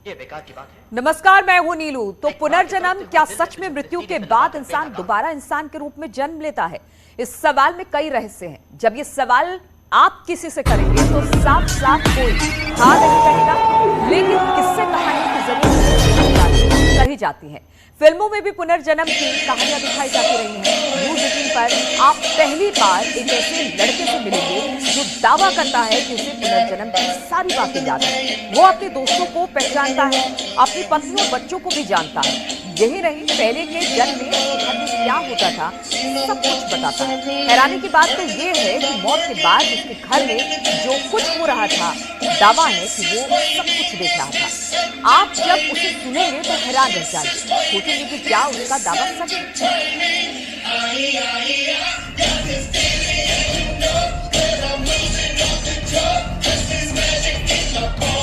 ये बेकार की बात है। नमस्कार, मैं हूं नीलू। तो पुनर्जन्म, क्या सच में मृत्यु के बाद इंसान दोबारा इंसान के रूप में जन्म लेता है? इस सवाल में कई रहस्य हैं। जब ये सवाल आप किसी से करेंगे तो साफ साफ कोई हाँ नहीं कहेगा, लेकिन किस्से कहानी के जरिए कही जाती हैं। फिल्मों में भी पुनर्जन्म की कहानियां दिखाई जाती रही हैं। न्यूज़ 18 पर आप पहली बार एक ऐसे लड़के से मिलेंगे जो दावा करता है कि उसे पुनर्जन्म की सारी बातें याद है। वो अपने दोस्तों को पहचानता है, अपनी पत्नी और बच्चों को भी जानता है। यही नहीं, पहले के जन्म में उसके घर में क्या होता था सब कुछ बताता है। हैरानी की बात तो ये है कि मौत के बाद उसके घर में जो कुछ हो रहा था, दावा है कि वो सब कुछ देख रहा था। आप जब उसे सुनेंगे तो हैरान रह जाएंगे, सोचेंगे कि क्या उसका दावा सच है।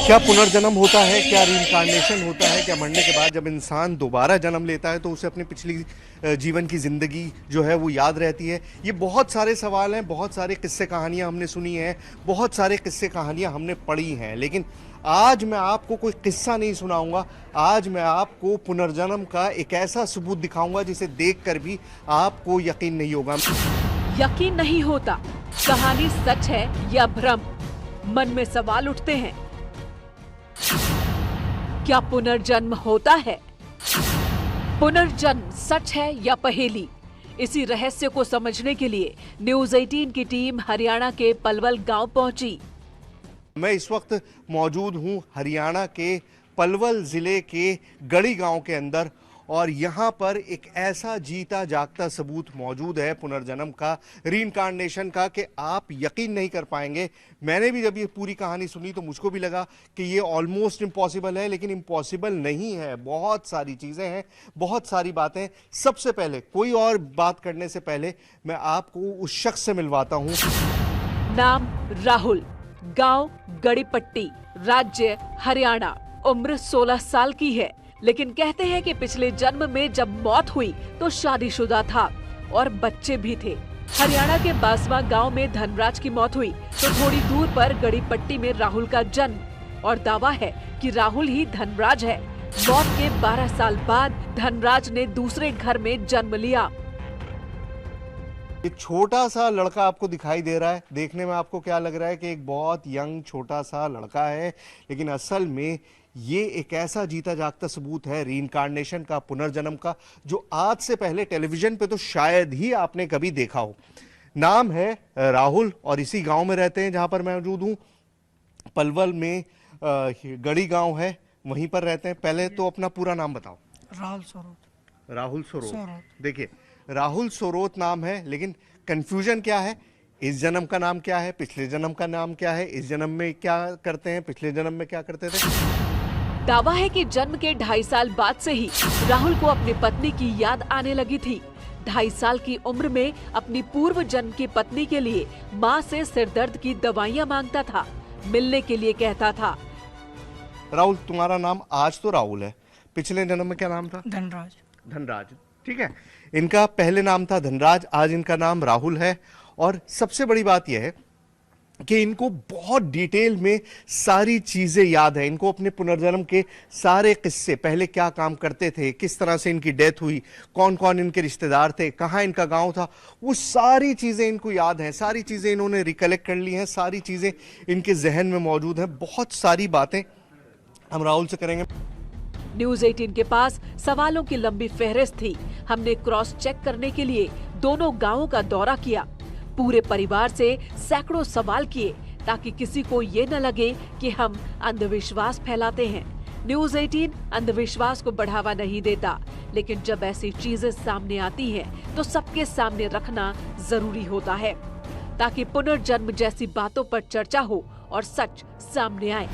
क्या पुनर्जन्म होता है, क्या रीइंकार्नेशन होता है, क्या मरने के बाद जब इंसान दोबारा जन्म लेता है तो उसे अपनी पिछली जीवन की ज़िंदगी जो है वो याद रहती है? ये बहुत सारे सवाल हैं, बहुत सारे किस्से कहानियां हमने सुनी हैं, बहुत सारे किस्से कहानियां हमने पढ़ी हैं, लेकिन आज मैं आपको कोई किस्सा नहीं सुनाऊंगा। आज मैं आपको पुनर्जन्म का एक ऐसा सबूत दिखाऊंगा जिसे देखकर भी आपको यकीन नहीं होगा। यकीन नहीं होता, कहानी सच है या भ्रम? मन में सवाल उठते हैं। क्या पुनर्जन्म होता है? पुनर्जन्म सच है या पहेली? इसी रहस्य को समझने के लिए न्यूज़ 18 की टीम हरियाणा के पलवल गांव पहुंची। मैं इस वक्त मौजूद हूं हरियाणा के पलवल जिले के गढ़ी गांव के अंदर, और यहाँ पर एक ऐसा जीता जागता सबूत मौजूद है पुनर्जन्म का, रीइंकार्नेशन का, कि आप यकीन नहीं कर पाएंगे। मैंने भी जब ये पूरी कहानी सुनी तो मुझको भी लगा कि ये ऑलमोस्ट इम्पॉसिबल है, लेकिन इम्पॉसिबल नहीं है। बहुत सारी चीज़ें हैं, बहुत सारी बातें। सबसे पहले, कोई और बात करने से पहले, मैं आपको उस शख्स से मिलवाता हूँ। नाम राहुल, गांव गड़ीपट्टी, राज्य हरियाणा, उम्र 16 साल की है। लेकिन कहते हैं कि पिछले जन्म में जब मौत हुई तो शादीशुदा था और बच्चे भी थे। हरियाणा के बासवा गांव में धनराज की मौत हुई तो थोड़ी दूर पर गड़ीपट्टी में राहुल का जन्म, और दावा है कि राहुल ही धनराज है। मौत के 12 साल बाद धनराज ने दूसरे घर में जन्म लिया। ये छोटा सा लड़का आपको दिखाई दे रहा है, देखने में आपको क्या लग रहा है कि एक बहुत यंग छोटा सा लड़का है, लेकिन असल में ये एक ऐसा जीता जागता सबूत है रीइंकार्नेशन का, पुनर्जन्म का, जो आज से पहले टेलीविजन पे तो शायद ही आपने कभी देखा हो। नाम है राहुल और इसी गांव में रहते हैं जहां पर मैं मौजूद हूं। पलवल में गढ़ी गांव है, वहीं पर रहते हैं। पहले तो अपना पूरा नाम बताओ। राहुल सोरोत। राहुल सोरोत। देखिए, राहुल सोरोत नाम है, लेकिन कंफ्यूजन क्या है? इस जन्म का नाम क्या है, पिछले जन्म का नाम क्या है, इस जन्म में क्या करते हैं, पिछले जन्म में क्या करते थे? दावा है कि जन्म के 2.5 साल बाद से ही राहुल को अपनी पत्नी की याद आने लगी थी। 2.5 साल की उम्र में अपनी पूर्व जन्म की पत्नी के लिए मां से सिरदर्द की दवाइयां मांगता था, मिलने के लिए कहता था। राहुल, तुम्हारा नाम आज तो राहुल है, पिछले जन्म में क्या नाम था? धनराज। धनराज, ठीक है। इनका पहले नाम था धनराज, आज इनका नाम राहुल है। और सबसे बड़ी बात यह है कि इनको बहुत डिटेल में सारी चीजें याद है। इनको अपने पुनर्जन्म के सारे किस्से, पहले क्या काम करते थे, किस तरह से इनकी डेथ हुई, कौन कौन इनके रिश्तेदार थे, कहाँ इनका गांव था, वो सारी चीजें इनको याद हैं। सारी चीजें इन्होंने रिकलेक्ट कर ली हैं, सारी चीजें इनके जहन में मौजूद हैं। बहुत सारी बातें हम राहुल से करेंगे। न्यूज़ 18 के पास सवालों की लंबी फहरिस्त थी। हमने क्रॉस चेक करने के लिए दोनों गांवों का दौरा किया, पूरे परिवार से सैकड़ों सवाल किए, ताकि किसी को ये न लगे कि हम अंधविश्वास फैलाते हैं। न्यूज़ 18 अंधविश्वास को बढ़ावा नहीं देता, लेकिन जब ऐसी चीजें सामने आती हैं तो सबके सामने रखना जरूरी होता है, ताकि पुनर्जन्म जैसी बातों पर चर्चा हो और सच सामने आए।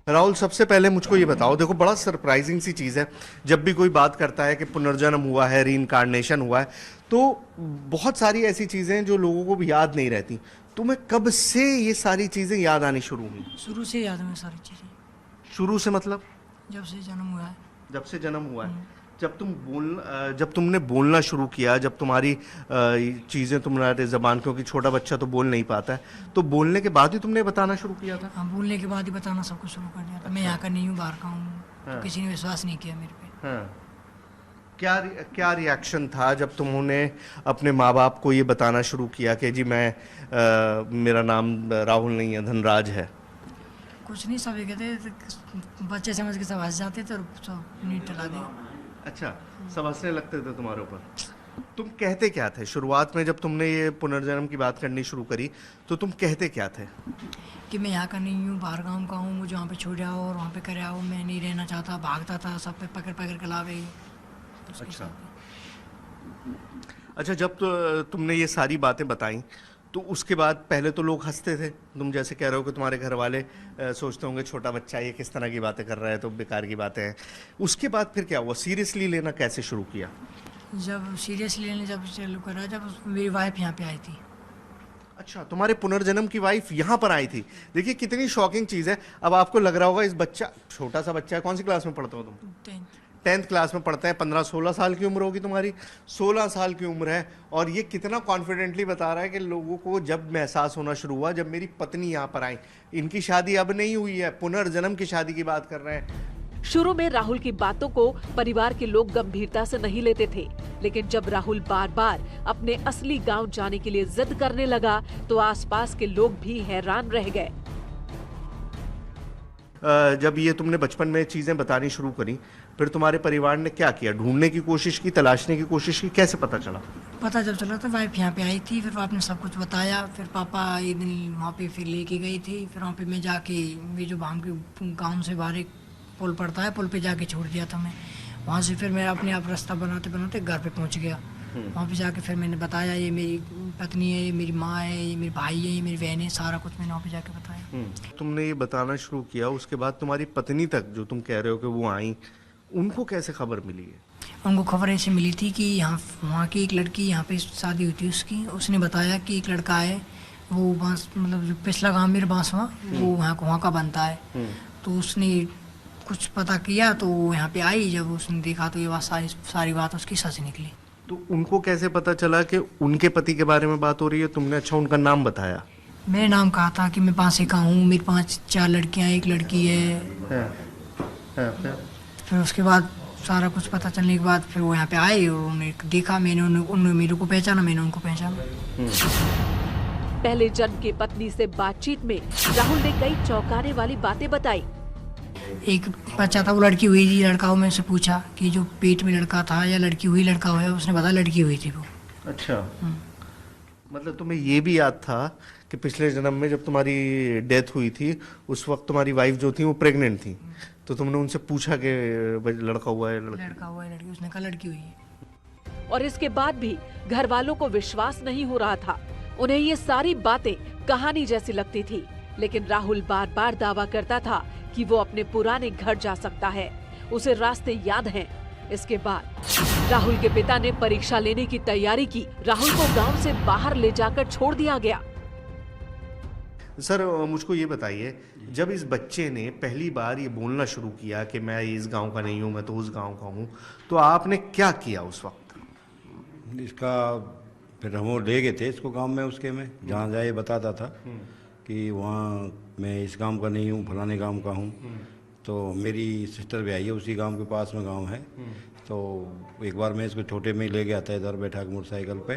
राहुल, सबसे पहले मुझको ये बताओ, देखो बड़ा सरप्राइजिंग सी चीज़ है, जब भी कोई बात करता है कि पुनर्जन्म हुआ है, रीइंकार्नेशन हुआ है, तो बहुत सारी ऐसी चीज़ें हैं जो लोगों को भी याद नहीं रहती। तुम्हें कब से ये सारी चीज़ें याद आनी शुरू हुई? शुरू से याद में सारी चीजें। शुरू से मतलब? जब से जन्म हुआ है। जब से जन्म हुआ है। जब तुमने बोलना शुरू किया, जब तुम्हारी चीज़ें तुम्हारे ज़बान, क्योंकि छोटा बच्चा तो बोल नहीं पाता है, तो बोलने के बाद ही तुमने बताना शुरू किया था? हाँ, बोलने के बाद ही बताना सब कुछ शुरू कर दिया था। मैं यहाँ का नहीं हूँ, बाहर का हूँ। तो किसी ने विश्वास नहीं किया मेरे पे। हाँ। क्या रिएक्शन था जब तुमने अपने माँ बाप को ये बताना शुरू किया कि जी मेरा नाम राहुल नहीं है, धनराज है? कुछ नहीं, सब ये कहते बच्चे समझ के सब हंस जाते थे और सब नीट टला दिया। अच्छा, सब हंसने लगते थे तुम्हारे ऊपर। तुम कहते क्या थे शुरुआत में, जब तुमने ये पुनर्जन्म की बात करनी शुरू करी, तो तुम कहते क्या थे? कि मैं यहाँ का नहीं हूँ, बाहर गाँव का हूँ, मुझे वहाँ पे छोड़ जाओ और वहाँ पे कर आओ, मैं नहीं रहना चाहता। भागता था, सब पे पकड़ पकड़ के लावे। अच्छा, जब तुमने ये सारी बातें बताई, तो उसके बाद पहले तो लोग हंसते थे। तुम जैसे कह रहे हो कि तुम्हारे घर वाले सोचते होंगे छोटा बच्चा ये किस तरह की बातें कर रहा है, तो बेकार की बातें हैं। उसके बाद फिर क्या हुआ? सीरियसली लेना कैसे शुरू किया? जब सीरियसली लेने जब चालू करा, जब मेरी वाइफ यहाँ पे आई थी। अच्छा, तुम्हारे पुनर्जन्म की वाइफ यहाँ पर आई थी। देखिए कितनी शॉकिंग चीज़ है। अब आपको लग रहा होगा इस बच्चा, छोटा सा बच्चा है, कौन सी क्लास में पढ़ते हो तुम? 10th क्लास में पढ़ते हैं। 15-16 साल की उम्र होगी तुम्हारी, 16 साल की उम्र है, और ये कितना कॉन्फिडेंटली बता रहा है कि लोगों को जब एहसास होना शुरू हुआ, जब मेरी पत्नी यहाँ पर आई, इनकी शादी अब नहीं हुई है, पुनर्जन्म की शादी की बात कर रहे हैं। शुरू में राहुल की बातों को परिवार के लोग गंभीरता से नहीं लेते थे, लेकिन जब राहुल बार बार अपने असली गांव जाने के लिए जिद करने लगा, तो आसपास के लोग भी हैरान रह गए। जब ये तुमने बचपन में चीज़ें बतानी शुरू करी, फिर तुम्हारे परिवार ने क्या किया? ढूंढने की कोशिश की, तलाशने की कोशिश की? कैसे पता चला? पता जब चला था, वाइफ यहाँ पे आई थी, फिर पापा ने सब कुछ बताया। फिर पापा एक दिन वहाँ पे फिर लेके गई थी। फिर वहाँ पे मैं जाके, ये जो भाम के गाँव से बाहर एक पुल पड़ता है, पुल पे जाके छोड़ दिया था मैं। वहाँ से फिर मैं अपने आप रास्ता बनाते बनाते घर पे पहुँच गया। वहाँ पे जाके फिर मैंने बताया, ये मेरी पत्नी है, ये मेरी माँ है, ये मेरी भाई है, ये मेरी बहन है, सारा कुछ मैंने वहाँ पे जाके बताया। तुमने ये बताना शुरू किया, उसके बाद तुम्हारी पत्नी तक जो तुम कह रहे हो कि वो आई, उनको कैसे खबर मिली है? उनको खबर ऐसे मिली थी कि यहाँ वहाँ की एक लड़की, यहाँ पे शादी हुई थी उसकी, उसने बताया कि एक लड़का है, वो बांस, मतलब जो पिछला गाँव मेरे बांसवा, वो वहाँ का बनता है। तो उसने कुछ पता किया, तो यहाँ पे आई। जब उसने देखा तो ये बात सारी बात उसकी सच निकली। तो उनको कैसे पता चला कि उनके पति के बारे में बात हो रही है? तुमने अच्छा उनका नाम बताया? मेरे नाम कहा था कि मैं पाँसे का हूँ, मेरी 5-4 लड़कियाँ, एक लड़की है। फिर उसके बाद सारा कुछ पता चलने के बाद फिर वो यहाँ पे आए और उन्हें देखा। मैंने उन्होंने मेरे को पहचाना, मैंने उनको पहचाना। पहले जन्म की पत्नी से बातचीत में राहुल ने कई चौंकाने वाली बातें बताई। एक बच्चा था, वो लड़की हुई थी, लड़का हो। मैं उससे पूछा कि जो पेट में लड़का था या लड़की हुई लड़का हुआ, उसने बताया लड़की हुई थी वो। अच्छा, मतलब तुम्हें ये भी याद था कि पिछले जन्म में जब तुम्हारी डेथ हुई थी, उस वक्त तुम्हारी वाइफ जो थी वो प्रेग्नेंट थी, तो तुमने उनसे पूछा कि लड़का हुआ है लड़का हुआ है लड़की? उसने कहा लड़की हुई है। और इसके बाद भी घर वालों को विश्वास नहीं हो रहा था। उन्हें ये सारी बातें कहानी जैसी लगती थी, लेकिन राहुल बार बार दावा करता था कि वो अपने पुराने घर जा सकता है, उसे रास्ते याद हैं। इसके बाद राहुल के पिता ने परीक्षा लेने की तैयारी की। राहुल को गांव से बाहर ले जाकर छोड़ दिया गया। सर, मुझको ये बताइए, जब इस बच्चे ने पहली बार ये बोलना शुरू किया कि मैं इस गांव का नहीं हूँ, मैं तो उस गांव का हूँ, तो आपने क्या किया उस वक्त? इसका फिर हम वो ले गए थे इसको गांव में, उसके में जहाँ जाए बताता था कि वहाँ मैं इस गांव का नहीं हूँ, फलाने गांव का हूँ। तो मेरी सिस्टर भी आई है, उसी गांव के पास में गांव है। तो एक बार मैं इसको छोटे में ही ले गया था, इधर बैठा के मोटरसाइकिल पे।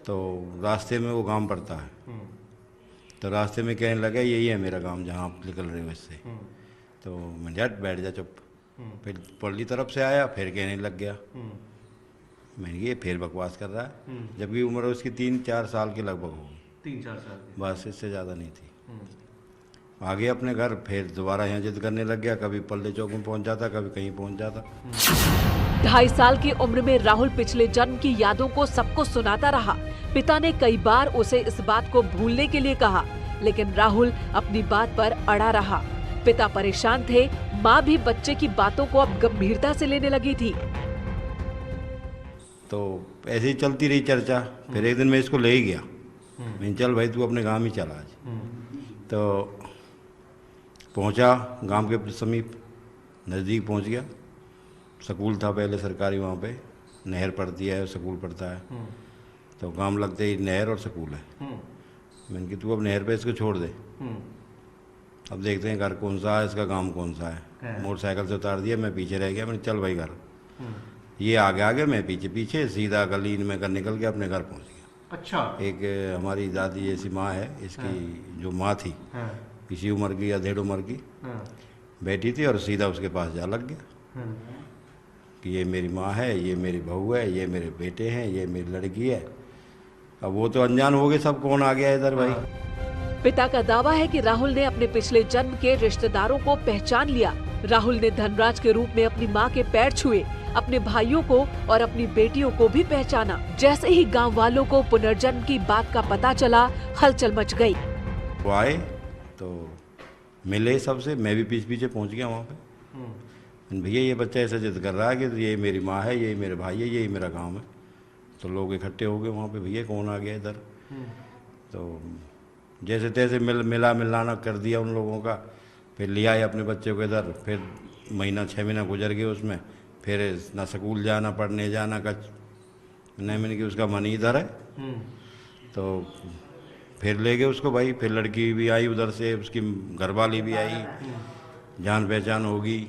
तो रास्ते में वो गांव पड़ता है, तो रास्ते में कहने लगा यही है मेरा गांव जहाँ आप निकल रहे हो इससे। तो मैं झट बैठ जा चुप। फिर पल्ली तरफ से आया, फिर कहने लग गया। मैंने ये फिर बकवास कर रहा है, जबकि उम्र उसकी 3-4 साल के लगभग होगी। 3-4 साल बस, इससे ज़्यादा नहीं थी। आगे अपने घर, फिर दोबारा यहाँ जिद करने लग गया। कभी पल्ले चौक में पहुँच जाता, कभी कहीं पहुँच जाता। 2.5 साल की उम्र में राहुल पिछले जन्म की यादों को सबको सुनाता रहा। पिता ने कई बार उसे इस बात को भूलने के लिए कहा, लेकिन राहुल अपनी बात पर अड़ा रहा। पिता परेशान थे, माँ भी बच्चे की बातों को अब गंभीरता से लेने लगी थी। तो ऐसे ही चलती रही चर्चा। फिर एक दिन मैं इसको ले ही गया। मैं चल भाई तू अपने गांव ही चला आज। तो पहुंचा गांव के समीप, नज़दीक पहुंच गया। स्कूल था पहले सरकारी, वहाँ पे नहर पड़ती है, स्कूल पड़ता है। तो काम लगते ही नहर और स्कूल है। मैंने कि तू अब नहर पे इसको छोड़ दे, अब देखते हैं घर कौन सा है, इसका काम कौन सा है। मोटरसाइकिल से उतार दिया, मैं पीछे रह गया। मैंने चल भाई घर। ये आगे आगे, मैं पीछे पीछे, सीधा गली में कर निकल के अपने घर पहुँच गया। अच्छा। एक हमारी दादी जैसी माँ है, इसकी जो माँ थी इसी उम्र की या 1.5 उम्र की बैठी थी, और सीधा उसके पास जा लग गया कि ये मेरी माँ है, ये मेरी बहू है, ये मेरे बेटे हैं, ये मेरी लड़की है। अब वो तो अनजान हो गए सब, कौन आ गया इधर भाई। पिता का दावा है कि राहुल ने अपने पिछले जन्म के रिश्तेदारों को पहचान लिया। राहुल ने धनराज के रूप में अपनी मां के पैर छुए, अपने भाइयों को और अपनी बेटियों को भी पहचाना। जैसे ही गांव वालों को पुनर्जन्म की बात का पता चला, हलचल मच गई। वो आए तो मिले सबसे, मैं भी पीछे पीछे पहुंच गया वहाँ पे। भैया ये बच्चा ऐसा जिद कर रहा है कि ये मेरी माँ है, ये मेरे भाई है, ये मेरा गाँव है। तो लोग इकट्ठे हो गए वहाँ पे, भैया कौन आ गया इधर। तो जैसे तैसे मिलाना कर दिया उन लोगों का। फिर लिया है अपने बच्चे को इधर। फिर 6 महीना गुजर गए उसमें। फिर ना स्कूल जाना, पढ़ने जाना का नहीं, मैंने कि उसका मन ही इधर है। तो फिर ले गए उसको भाई। फिर लड़की भी आई उधर से, उसकी घरवाली भी आई, जान पहचान होगी।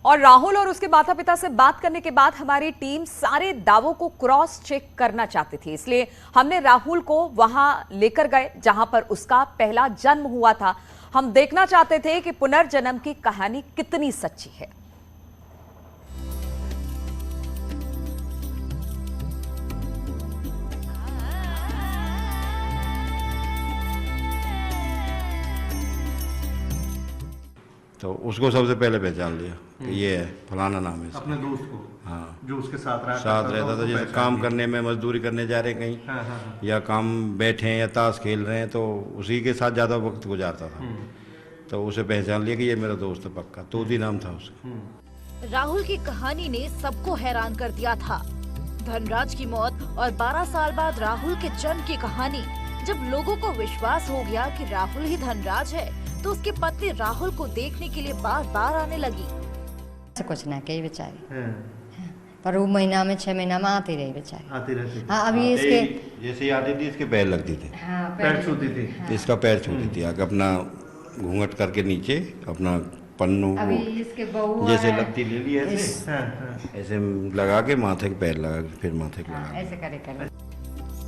और राहुल और उसके माता पिता से बात करने के बाद हमारी टीम सारे दावों को क्रॉस चेक करना चाहती थी, इसलिए हमने राहुल को वहां लेकर गए जहां पर उसका पहला जन्म हुआ था। हम देखना चाहते थे कि पुनर्जन्म की कहानी कितनी सच्ची है। तो उसको सबसे पहले पहचान लिया कि ये है, फलाना नाम है इसका। अपने दोस्त को? हाँ, जो उसके साथ रहता था। जैसे काम करने में, मजदूरी करने जा रहे कहीं, या काम बैठे हैं या ताश खेल रहे हैं, तो उसी के साथ ज़्यादा वक्त गुजारता था। तो उसे पहचान लिया कि ये मेरा दोस्त है पक्का। तोती नाम था उसका। राहुल की कहानी ने सबको हैरान कर दिया था। धनराज की मौत और 12 साल बाद राहुल के जन्म की कहानी जब लोगों को विश्वास हो गया कि राहुल ही धनराज है, तो उसकी पत्नी राहुल को देखने के लिए बार बार आने लगी। कुछ ना कही बेचारी, पर वो महीना में 6 महीना में आती रही बेचारी। आती रहती। हाँ, अभी इसके जैसे ही आती थी इसके पैर लगती थी। हाँ, पैर छूती थी। हाँ। इसका पैर छूती थी आगे, अपना घूंघट करके नीचे अपना पन्नू अभी इसके बहू जैसे है, लगती ले ली ऐसे ऐसे लगा के माथे के पैर लगा के फिर माथे के लगा। ऐसे करे।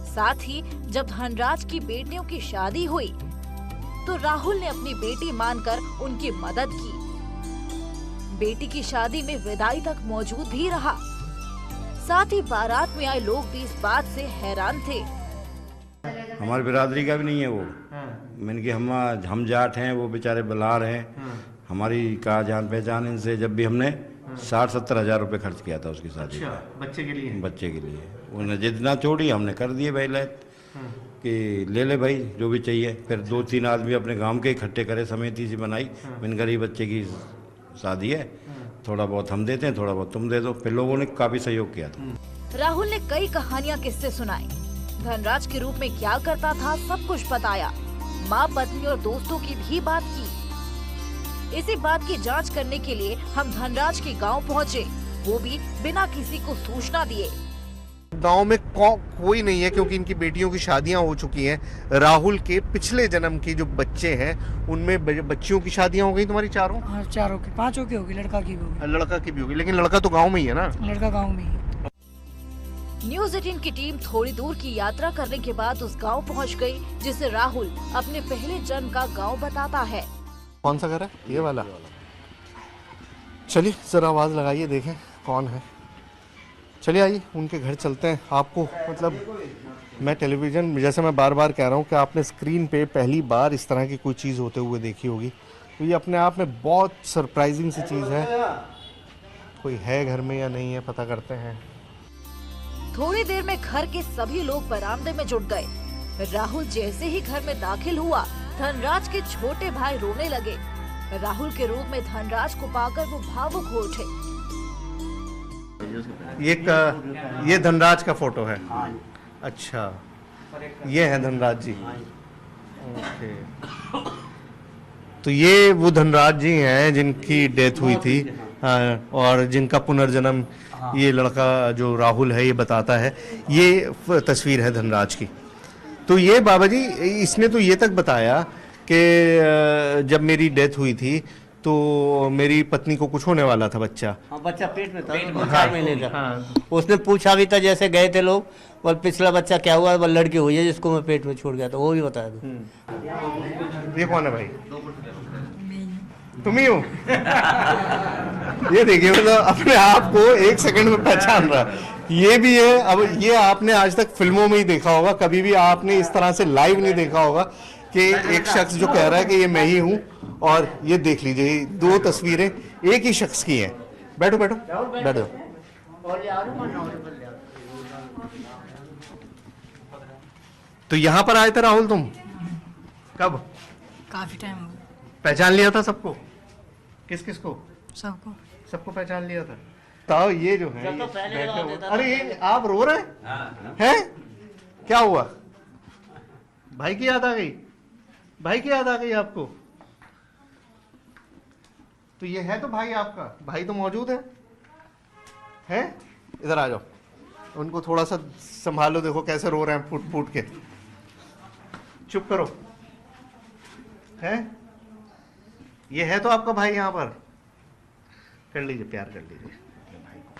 साथ ही जब धनराज की बेटियों की शादी हुई तो राहुल ने अपनी बेटी मानकर उनकी मदद की। बेटी की शादी में विदाई तक मौजूद भी रहा। साथ ही बारात में आए लोग भी इस बात से हैरान थे। हमारी बिरादरी का भी नहीं है वो। मैंने कि हम जाट हैं, वो बेचारे बलार हैं। हमारी का जान पहचान इनसे। जब भी हमने 60-70 हज़ार रुपये खर्च किया था उसकी शादी अच्छा, में। बच्चे के लिए? बच्चे के लिए। उन्हें जितना छोड़ी हमने कर दिए भाई लैत कि ले भाई जो भी चाहिए। फिर 2-3 आदमी अपने गांव के इकट्ठे करे, समिति सी बनाई। मैंने गरीब बच्चे की शादी है, थोड़ा बहुत हम देते हैं, थोड़ा बहुत तुम दे दो। फिर लोगों ने काफी सहयोग किया था। राहुल ने कई कहानियां किस्से सुनाई। धनराज के रूप में क्या करता था सब कुछ बताया। माँ, पत्नी और दोस्तों की भी बात की। इसी बात की जांच करने के लिए हम धनराज के गांव पहुंचे, वो भी बिना किसी को सूचना दिए। गांव में कोई नहीं है क्योंकि इनकी बेटियों की शादियां हो चुकी हैं। राहुल के पिछले जन्म के जो बच्चे हैं उनमें बच्चियों की शादियां हो गई। तुम्हारी चारों? हाँ, चारों की, 5 की होगी, लड़का की भी होगी। लड़का की भी होगी, लेकिन लड़का तो गांव में ही है ना? लड़का गाँव में ही। न्यूज़ 18 की टीम थोड़ी दूर की यात्रा करने के बाद उस गांव पहुंच गई, जिसे राहुल अपने पहले जन्म का गांव बताता है। कौन सा घर है? ये वाला। चलिए जरा आवाज लगाइए, देखें कौन है। चलिए आइए उनके घर चलते हैं। आपको मतलब मैं टेलीविज़न, जैसे मैं बार बार कह रहा हूँ कि आपने स्क्रीन पे पहली बार इस तरह की कोई चीज़ होते हुए देखी होगी, तो ये अपने आप में बहुत सरप्राइजिंग सी चीज़ है। कोई है घर में या नहीं है, पता करते हैं। थोड़ी देर में घर के सभी लोग बरामदे में जुट गए। राहुल जैसे ही घर में दाखिल हुआ, धनराज के छोटे भाई रोने लगे। राहुल के रूप में धनराज को पाकर वो भावुक हो उठे। ये धनराज का फोटो है? अच्छा, ये है धनराज जी। ओके, तो ये वो धनराज जी हैं जिनकी डेथ हुई थी। हाँ, और जिनका पुनर्जन्म ये लड़का जो राहुल है ये बताता है। ये तस्वीर है धनराज की। तो ये बाबा जी, इसने तो ये तक बताया कि जब मेरी डेथ हुई थी तो मेरी पत्नी को कुछ होने वाला था, बच्चा। हाँ, बच्चा पेट में था, 4 महीने का। हाँ। उसने पूछा भी था, जैसे गए थे लोग, और पिछला बच्चा क्या हुआ, वो लड़की हुई है जिसको मैं पेट में छोड़ गया था, वो भी बताया था। ये कौन है भाई? तुम ही हो? ये देखिए, मतलब अपने आप को 1 सेकंड में पहचान रहा। ये भी है। अब ये आपने आज तक फिल्मों में ही देखा होगा, कभी भी आपने इस तरह से लाइव नहीं देखा होगा कि एक शख्स जो कह रहा है कि ये मैं ही हूँ। और ये देख लीजिए, 2 तस्वीरें एक ही शख्स की हैं। बैठो बैठो बैठो। तो यहाँ पर आए थे राहुल तुम कब? काफी टाइम हो पहचान लिया था सबको? किस किस को? सबको। सबको पहचान लिया था। तो ये जो है, तो पहले अरे ये आप रो रहे हैं? क्या हुआ? भाई की याद आ गई? भाई की याद आ गई आपको? तो ये है तो भाई आपका, भाई तो मौजूद है? हैं? इधर आ जाओ, उनको थोड़ा सा संभालो। देखो कैसे रो रहे हैं फूट फूट के। चुप करो। हैं? ये है तो आपका भाई यहाँ पर? कर लीजिए, प्यार कर लीजिए भाई को।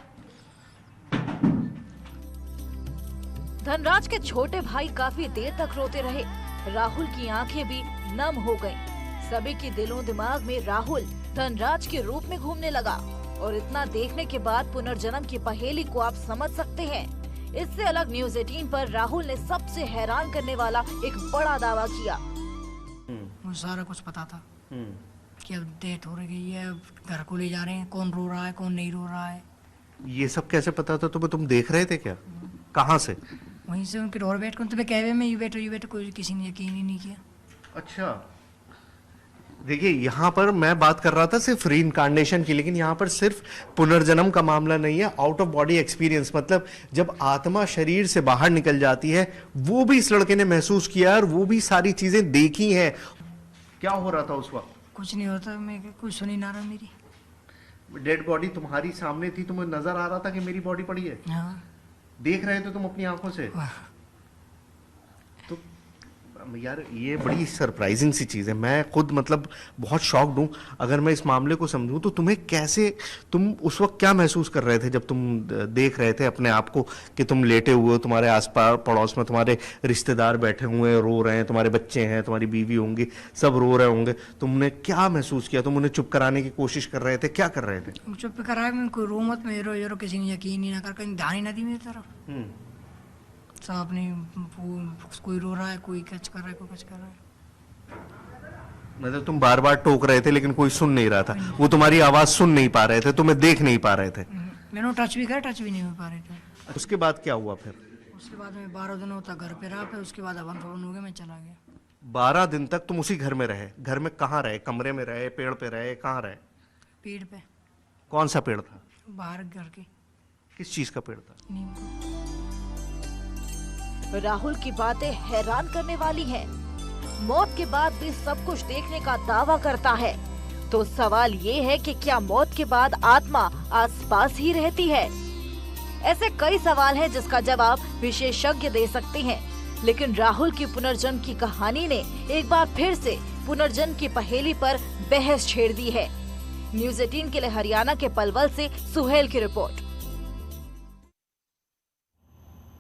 धनराज के छोटे भाई काफी देर तक रोते रहे। राहुल की आंखें भी नम हो गईं। सभी के दिलों दिमाग में राहुल धनराज के रूप में घूमने लगा। और इतना देखने के बाद पुनर्जन्म की पहेली को आप समझ सकते हैं। इससे अलग न्यूज़ 18 पर राहुल ने सबसे हैरान करने वाला एक बड़ा दावा किया। मुझे सारा कुछ पता था कि अब डेथ हो रही है, अब घर को ले जा रहे हैं, कौन रो रहा है कौन नहीं रो रहा है। ये सब कैसे पता था तुम्हें? तुम देख रहे थे क्या? कहाँ से? वहीं से उनके डोर बैठ कर तुम्हें कहवे में ये बैठो कोई किसी ने यकीन ही नहीं किया। अच्छा, देखिए यहाँ पर मैं बात कर रहा था सिर्फ रीइंकार्नेशन की, लेकिन यहाँ पर सिर्फ पुनर्जन्म का मामला नहीं है, आउट ऑफ बॉडी एक्सपीरियंस। मतलब जब आत्मा शरीर से बाहर निकल जाती है, वो भी इस लड़के ने महसूस किया और वो भी सारी चीजें देखी हैं। क्या हो रहा था उस वक्त? कुछ नहीं होता, मैं कुछ सुनी ना रहा। मेरी डेड बॉडी तुम्हारी सामने थी, तुम्हें नजर आ रहा था कि मेरी बॉडी पड़ी है? हाँ। देख रहे थे तुम अपनी आंखों से? तो यार ये बड़ी सरप्राइजिंग सी चीज़ है। मैं खुद मतलब बहुत शॉक्ड हूँ। अगर मैं इस मामले को समझूं तो तुम्हें कैसे, तुम उस वक्त क्या महसूस कर रहे थे जब तुम देख रहे थे अपने आप को कि तुम लेटे हुए हो, तुम्हारे आसपास पड़ोस में तुम्हारे रिश्तेदार बैठे हुए हैं, रो रहे हैं, तुम्हारे बच्चे हैं, तुम्हारी बीवी होंगी, सब रो रहे होंगे। तुमने क्या महसूस किया? तुम उन्हें चुप कराने की कोशिश कर रहे थे? क्या कर रहे थे? चुप कराया, मैं कोई रो मत, मैं रो किसी ने यकीन ही ना कर, कहीं ध्यान ही ना दी मेरी तरफ। सब अपनी, कोई रो रहा है, कोई कच कर रहा है, कोई कच कर रहा है। मतलब तुम बार बार टोक रहे थे लेकिन कोई सुन नहीं रहा था, वो तुम्हारी आवाज सुन नहीं पा रहे थे, तुम्हें देख नहीं पा रहे थे। मैंने टच भी करा, टच भी नहीं हो पा रहे थे। उसके बाद क्या हुआ फिर? उसके बाद मैं 12 दिन होता घर पे रहा, फिर उसके बाद हवन फवन हो गया, मैं चला गया। 12 दिन तक तुम उसी घर में रहे? घर में कहाँ रहे? कमरे में रहे, पेड़ पे रहे, कहाँ रहे? पेड़ पे। कौन सा पेड़ था? बाहर घर के। किस चीज का पेड़ था? नीम का। राहुल की बातें हैरान करने वाली हैं। मौत के बाद भी सब कुछ देखने का दावा करता है। तो सवाल ये है कि क्या मौत के बाद आत्मा आसपास ही रहती है? ऐसे कई सवाल हैं जिसका जवाब विशेषज्ञ दे सकते हैं। लेकिन राहुल की पुनर्जन्म की कहानी ने एक बार फिर से पुनर्जन्म की पहेली पर बहस छेड़ दी है। न्यूज़ 18 के लिए हरियाणा के पलवल से सुहेल की रिपोर्ट।